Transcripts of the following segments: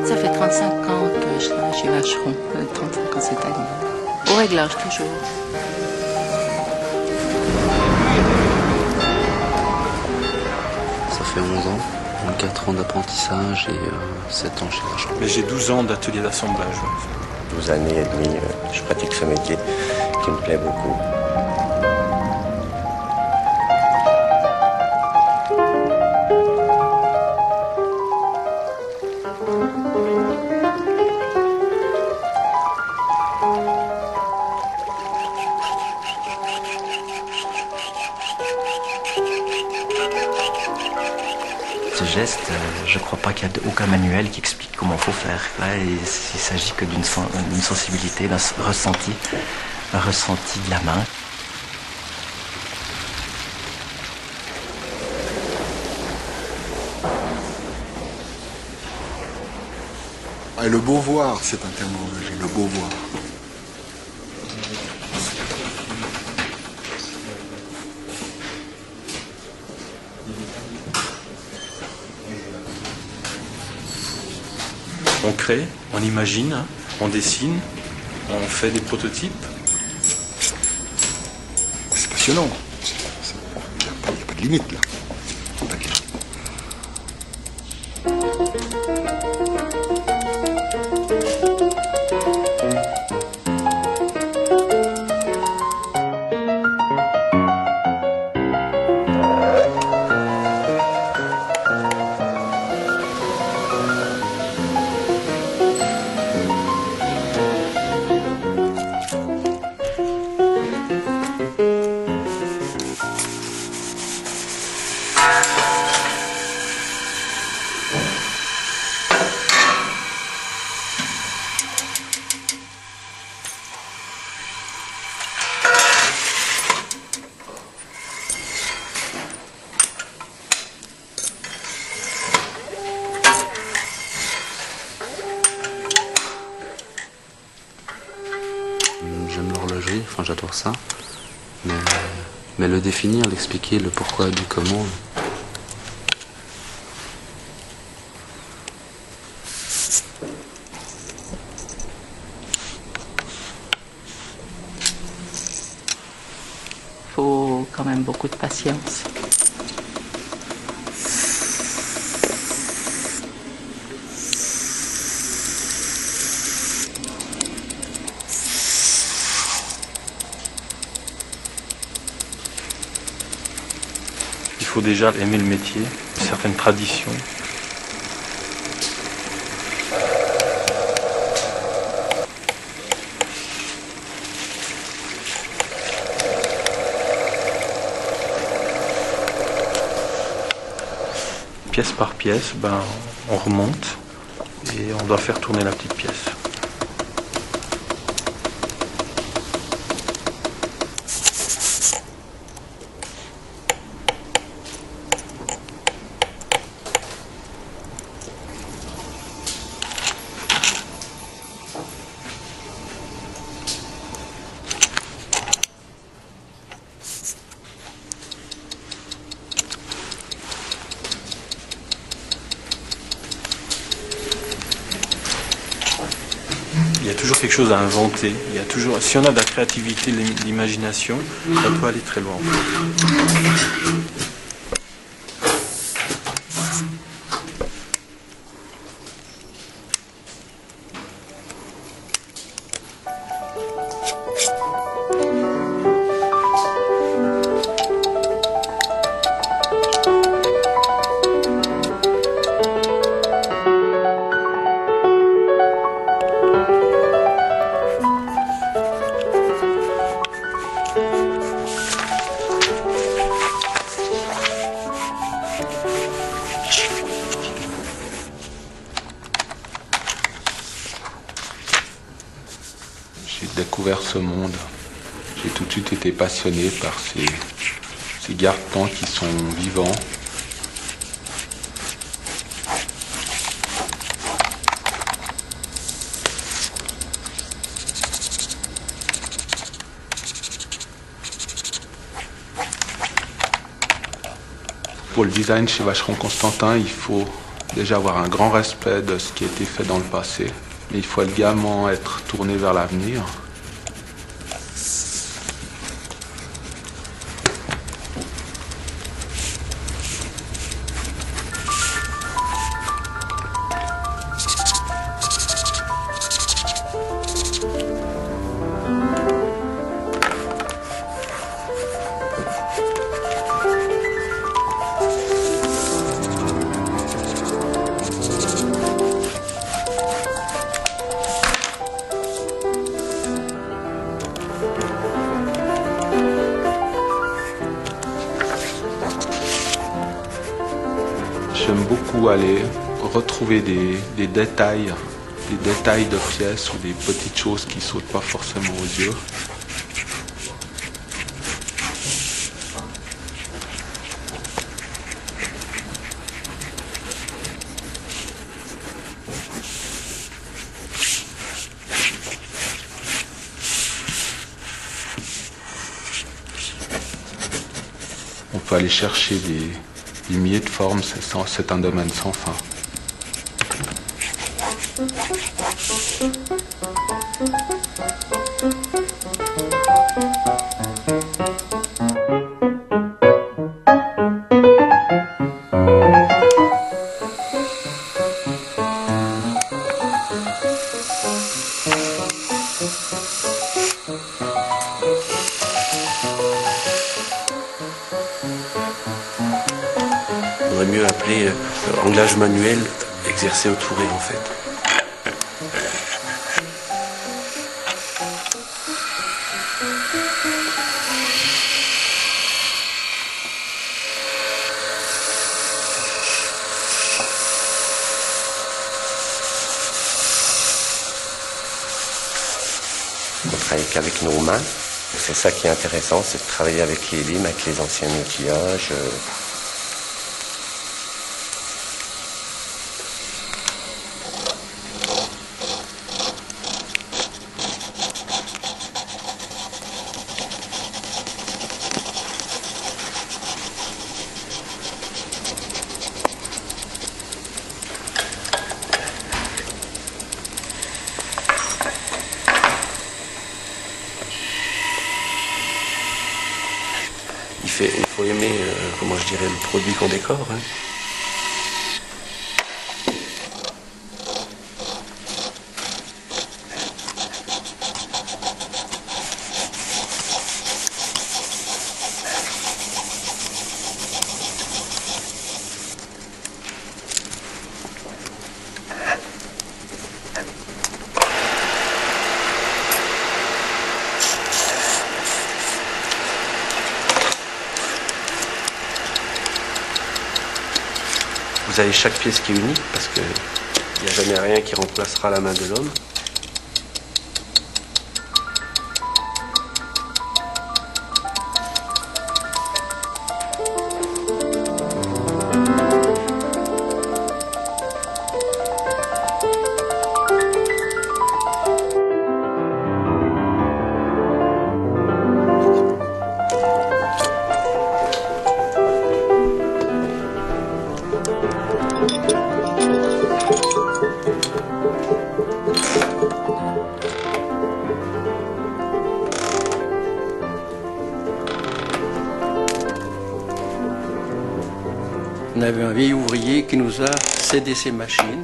Ça fait 35 ans que je travaille chez Vacheron, 35 ans cette année. Au réglage toujours. Ça fait 11 ans, 4 ans d'apprentissage et 7 ans chez Vacheron. Mais j'ai 12 ans d'atelier d'assemblage. 12 années et demie, je pratique ce métier qui me plaît beaucoup. Ce geste, je ne crois pas qu'il y ait aucun manuel qui explique comment il faut faire. Là, il s'agit que d'une sensibilité, d'un ressenti, un ressenti de la main. Et le Beauvoir, c'est un terme horloger, le Beauvoir. On crée, on imagine, on dessine, on fait des prototypes. C'est passionnant. Il n'y a pas de limite là. Pas de limite. J'aime l'horlogerie, enfin j'adore ça. Mais le définir, l'expliquer, le pourquoi, du comment. Faut quand même beaucoup de patience. Il faut déjà aimer le métier, une certaine tradition. Pièce par pièce, on remonte et on doit faire tourner la petite pièce. Il y a toujours quelque chose à inventer. Il y a toujours, si on a de la créativité, de l'imagination, ça peut aller très loin. J'ai découvert ce monde. J'ai tout de suite été passionné par ces garde-temps qui sont vivants. Pour le design chez Vacheron Constantin, il faut déjà avoir un grand respect de ce qui a été fait dans le passé, mais il faut également être tourné vers l'avenir. J'aime beaucoup aller retrouver des détails de pièces ou des petites choses qui sautent pas forcément aux yeux. On peut aller chercher des milliers de formes, c'est un domaine sans fin. On aurait mieux appeler anglage manuel exercé au touré en fait. On travaille qu'avec nos mains. C'est ça qui est intéressant, c'est de travailler avec les limes, avec les anciens outillages. Il faut aimer, comment je dirais, le produit qu'on décore. Hein. Vous avez chaque pièce qui est unique parce qu'il n'y a jamais rien qui remplacera la main de l'homme. On avait un vieil ouvrier qui nous a cédé ses machines.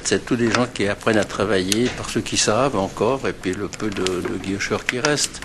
C'est tous des gens qui apprennent à travailler par ceux qui savent encore, et puis le peu de guillocheurs qui restent.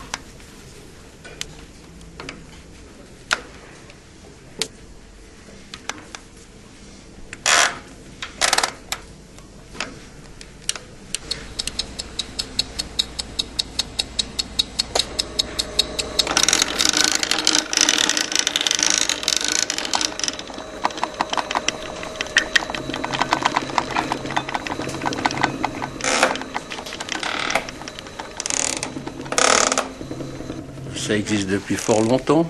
Ça existe depuis fort longtemps.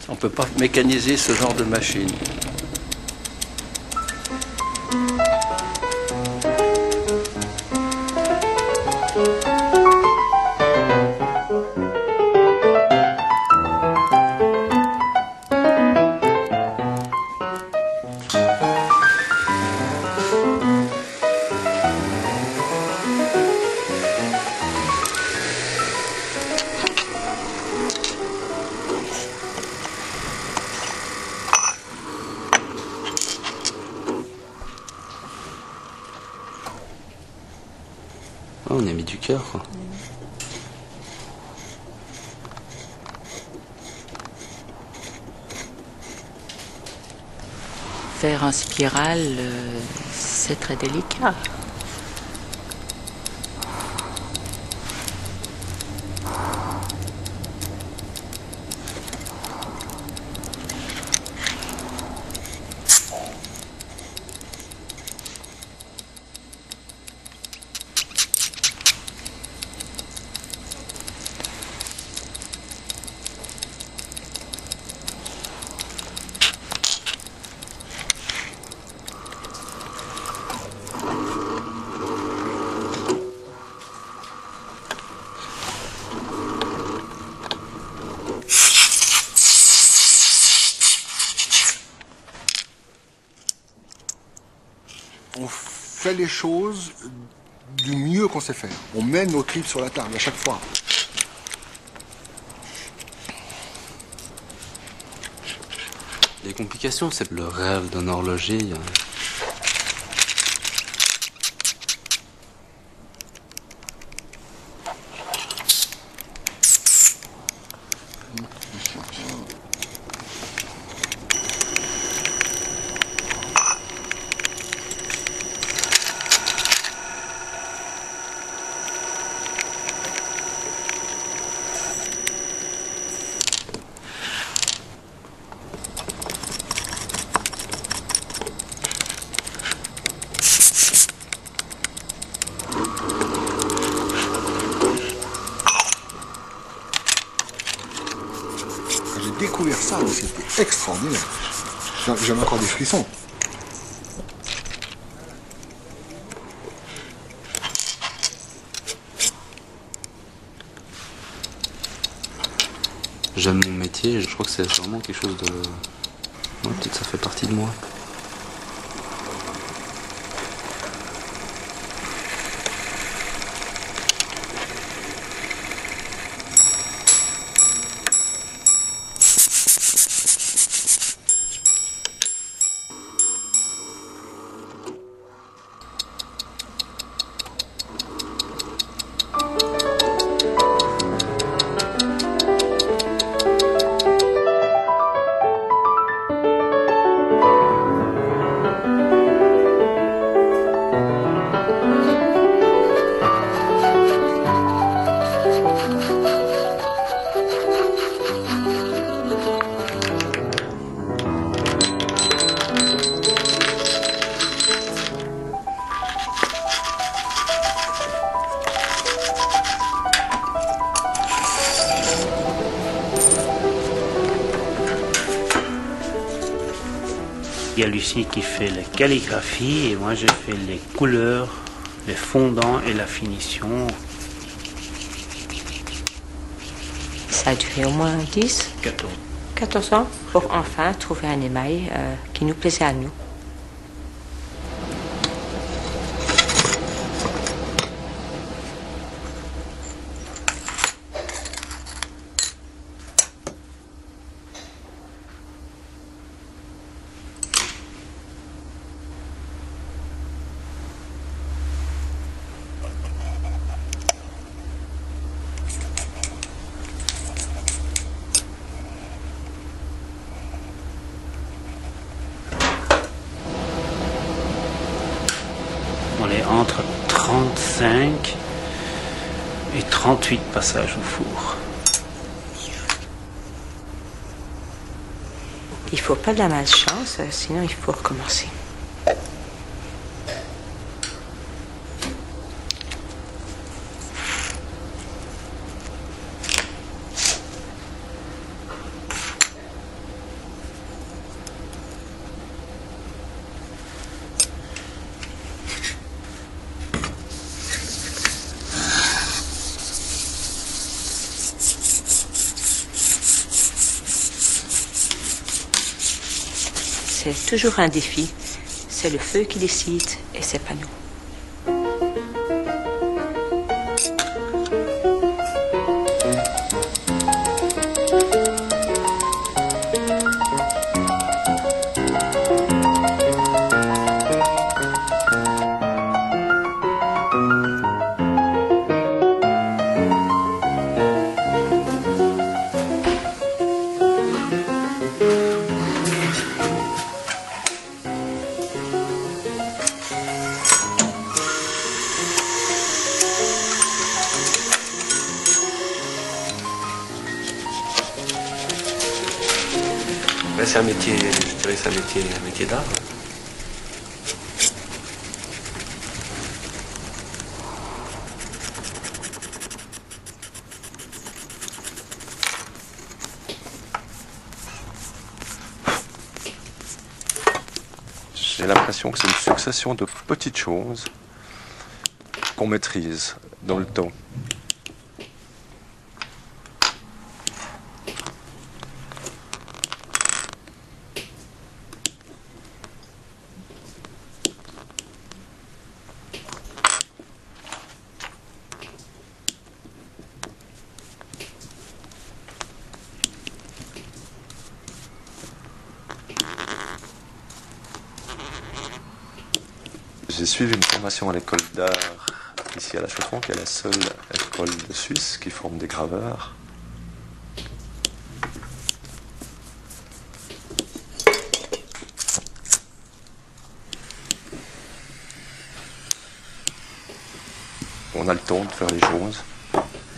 On ne peut pas mécaniser ce genre de machine. Oh, on y a mis du cœur, quoi. Faire en spirale, c'est très délicat. On fait les choses du mieux qu'on sait faire. On met nos tripes sur la table à chaque fois. Les complications, c'est le rêve d'un horloger. Quand j'ai découvert ça, c'était extraordinaire. J'avais encore des frissons. J'aime mon métier, je crois que c'est vraiment quelque chose de... Ouais, peut-être que ça fait partie de moi. Il y a Lucie qui fait la calligraphie et moi je fais les couleurs, les fondants et la finition. Ça a duré au moins 10, 14 ans pour enfin trouver un émail qui nous plaisait à nous. On est entre 35 et 38 passages au four. Il faut pas de la malchance, sinon il faut recommencer. c'est toujours un défi. C'est le feu qui décide et c'est pas nous. C'est un métier, je dirais, c'est un métier d'art. J'ai l'impression que c'est une succession de petites choses qu'on maîtrise dans le temps. J'ai suivi une formation à l'école d'art ici à La Chaux-de-Fonds, qui est la seule école de Suisse qui forme des graveurs. On a le temps de faire les choses,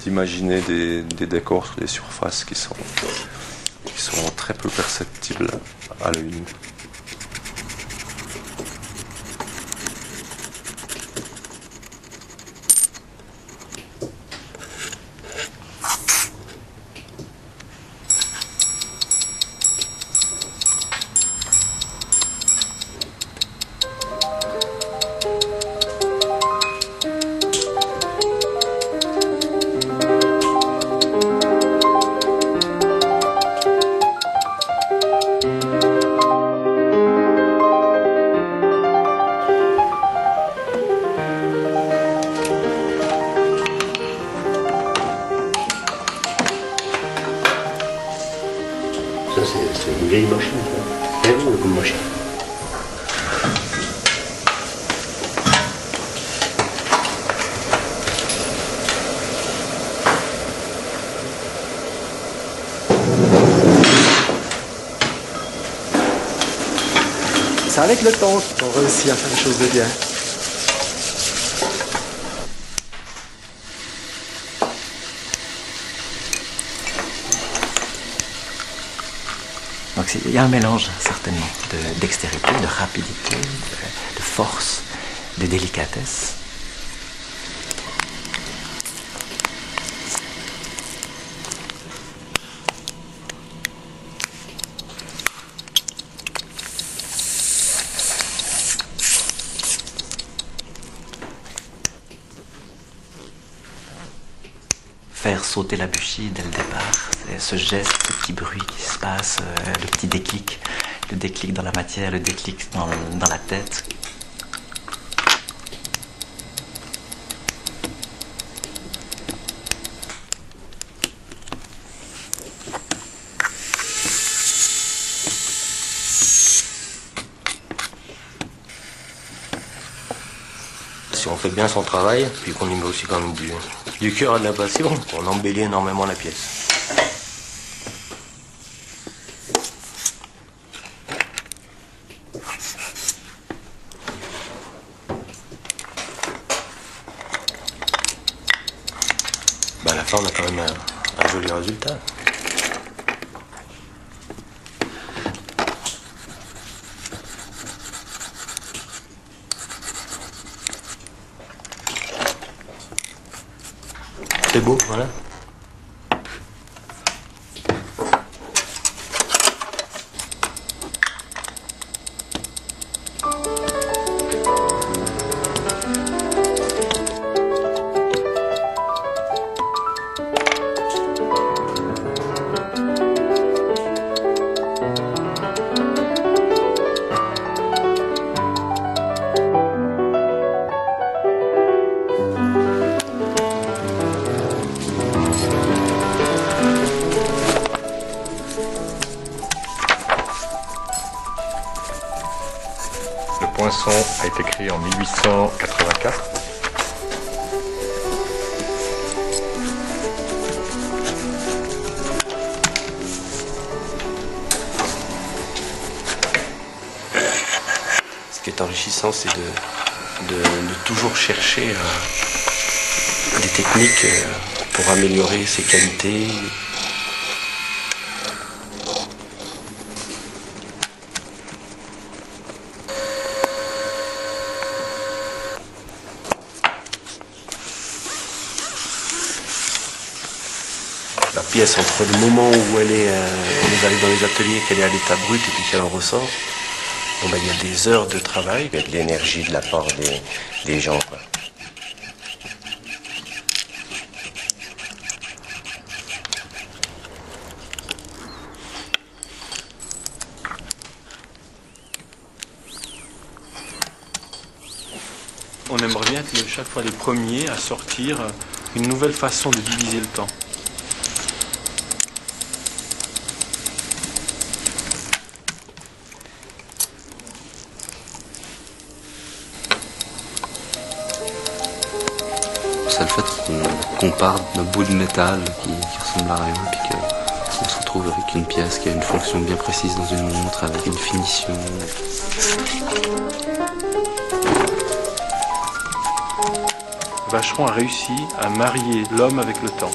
d'imaginer des décors sur des surfaces qui sont très peu perceptibles à l'œil nu. C'est une vieille machine, c'est vraiment une machine. C'est avec le temps qu'on réussit à faire des choses de bien. Donc il y a un mélange certainement de dextérité, de rapidité, de force, de délicatesse. Faire sauter la bûchie dès le départ, c'est ce geste, ce petit bruit qui se passe, le petit déclic, le déclic dans la matière, le déclic dans la tête. Si on fait bien son travail, puis qu'on y met aussi quand même du cœur et de la passion, on embellit énormément la pièce. Ben à la fin, on a quand même un joli résultat. C'est beau, voilà. Le Poinçon a été créé en 1884. Ce qui est enrichissant, c'est de toujours chercher des techniques pour améliorer ses qualités. La pièce, entre le moment où elle est, on arrive dans les ateliers, qu'elle est à l'état brut et puis qu'elle en ressort, bon, il y a des heures de travail. Il y a de l'énergie de la part des gens, quoi. On aimerait bien être chaque fois les premiers à sortir une nouvelle façon de diviser le temps. C'est le fait qu'on part d'un bout de métal qui ressemble à rien, puis qu'on se retrouve avec une pièce qui a une fonction bien précise dans une montre, avec une finition. Vacheron a réussi à marier l'homme avec le temps.